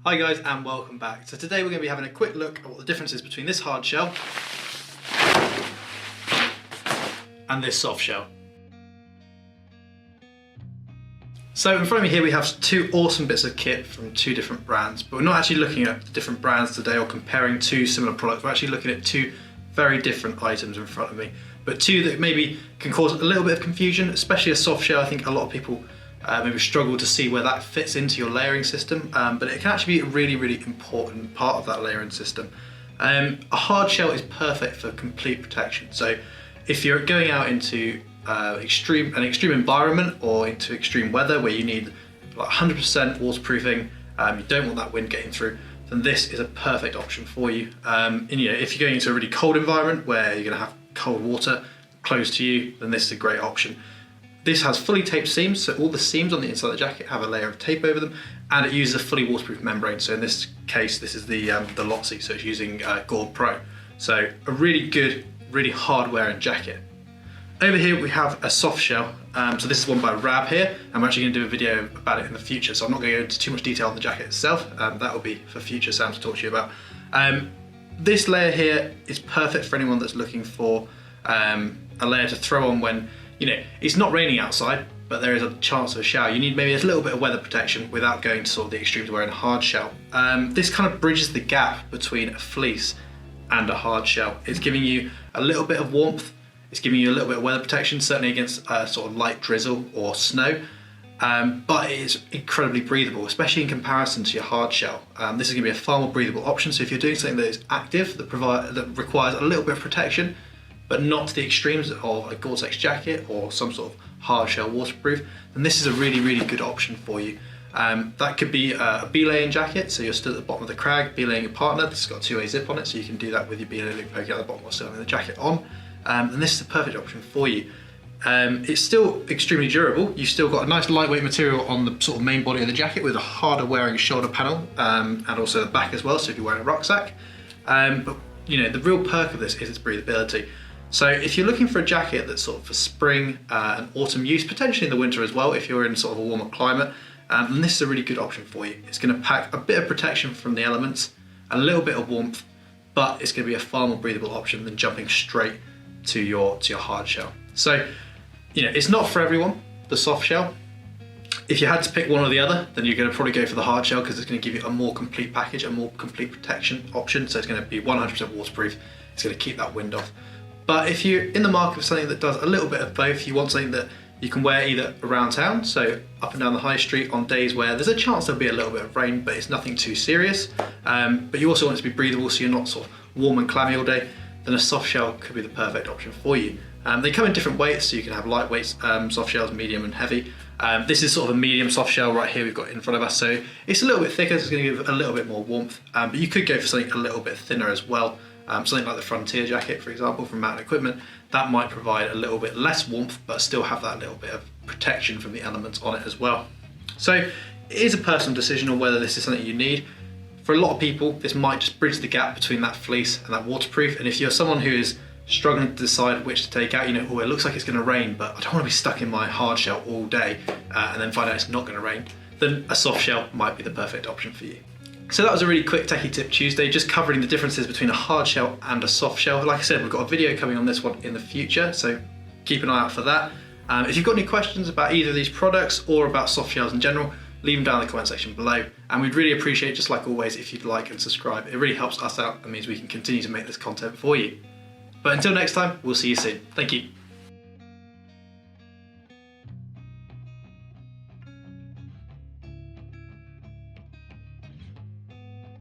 Hi guys and welcome back. So today we're going to be having a quick look at what the difference is between this hard shell and this soft shell. So in front of me here we have two awesome bits of kit from two different brands, but we're not actually looking at the different brands today or comparing two similar products. We're actually looking at two very different items in front of me, but two that maybe can cause a little bit of confusion, especially a soft shell. I think a lot of people maybe struggle to see where that fits into your layering system, but it can actually be a really important part of that layering system. A hard shell is perfect for complete protection. So if you're going out into an extreme environment or into extreme weather where you need like 100% waterproofing, you don't want that wind getting through, then this is a perfect option for you. And, if you're going into a really cold environment where you're going to have cold water close to you, then this is a great option. This has fully taped seams, so all the seams on the inside of the jacket have a layer of tape over them, and it uses a fully waterproof membrane. So in this case, this is the Lotzi, so it's using Gore Pro. So a really good, really hard wearing jacket. Over here we have a soft shell. So this is one by Rab here, and we're actually going to do a video about it in the future. So I'm not going to go into too much detail on the jacket itself. That will be for future Sam to talk to you about. This layer here is perfect for anyone that's looking for a layer to throw on when it's not raining outside, but there is a chance of a shower. You need maybe a little bit of weather protection without going to sort of the extremes of wearing a hard shell. This kind of bridges the gap between a fleece and a hard shell. It's giving you a little bit of warmth. It's giving you a little bit of weather protection, certainly against sort of light drizzle or snow. But it is incredibly breathable, especially in comparison to your hard shell. This is going to be a far more breathable option. So if you're doing something that is active, that requires a little bit of protection, but not to the extremes of a Gore-Tex jacket or some sort of hard shell waterproof, then this is a really good option for you. That could be a belaying jacket, so you're still at the bottom of the crag, belaying your partner. This has got a two-way zip on it, so you can do that with your belay loop poking out the bottom while still having the jacket on. And this is a perfect option for you. It's still extremely durable. You've still got a nice lightweight material on the sort of main body of the jacket with a harder wearing shoulder panel, and also the back as well, so if you're wearing a rucksack. But the real perk of this is its breathability. So if you're looking for a jacket that's sort of for spring and autumn use, potentially in the winter as well, if you're in sort of a warmer climate, then this is a really good option for you. It's going to pack a bit of protection from the elements, a little bit of warmth, but it's going to be a far more breathable option than jumping straight to your hard shell. So, it's not for everyone, the soft shell. If you had to pick one or the other, then you're going to probably go for the hard shell because it's going to give you a more complete package, a more complete protection option. So it's going to be 100% waterproof. It's going to keep that wind off. But if you're in the market for something that does a little bit of both, you want something that you can wear either around town, so up and down the high street on days where there's a chance there'll be a little bit of rain, but it's nothing too serious. But you also want it to be breathable, so you're not sort of warm and clammy all day, then a soft shell could be the perfect option for you. They come in different weights, so you can have lightweight soft shells, medium and heavy. This is sort of a medium soft shell right here we've got in front of us, so it's a little bit thicker, so it's going to give a little bit more warmth, but you could go for something a little bit thinner as well. Something like the Frontier jacket, for example, from Mountain Equipment, that might provide a little bit less warmth, but still have that little bit of protection from the elements on it as well. So it is a personal decision on whether this is something you need. For a lot of people, this might just bridge the gap between that fleece and that waterproof. And if you're someone who is struggling to decide which to take out, oh, it looks like it's going to rain, but I don't want to be stuck in my hard shell all day and then find out it's not going to rain, then a soft shell might be the perfect option for you. So that was a really quick Techie Tip Tuesday, just covering the differences between a hard shell and a soft shell. Like I said, we've got a video coming on this one in the future, so keep an eye out for that. If you've got any questions about either of these products or about soft shells in general, leave them down in the comment section below. And we'd really appreciate, just like always, if you'd like and subscribe. It really helps us out and means we can continue to make this content for you. But until next time, we'll see you soon. Thank you.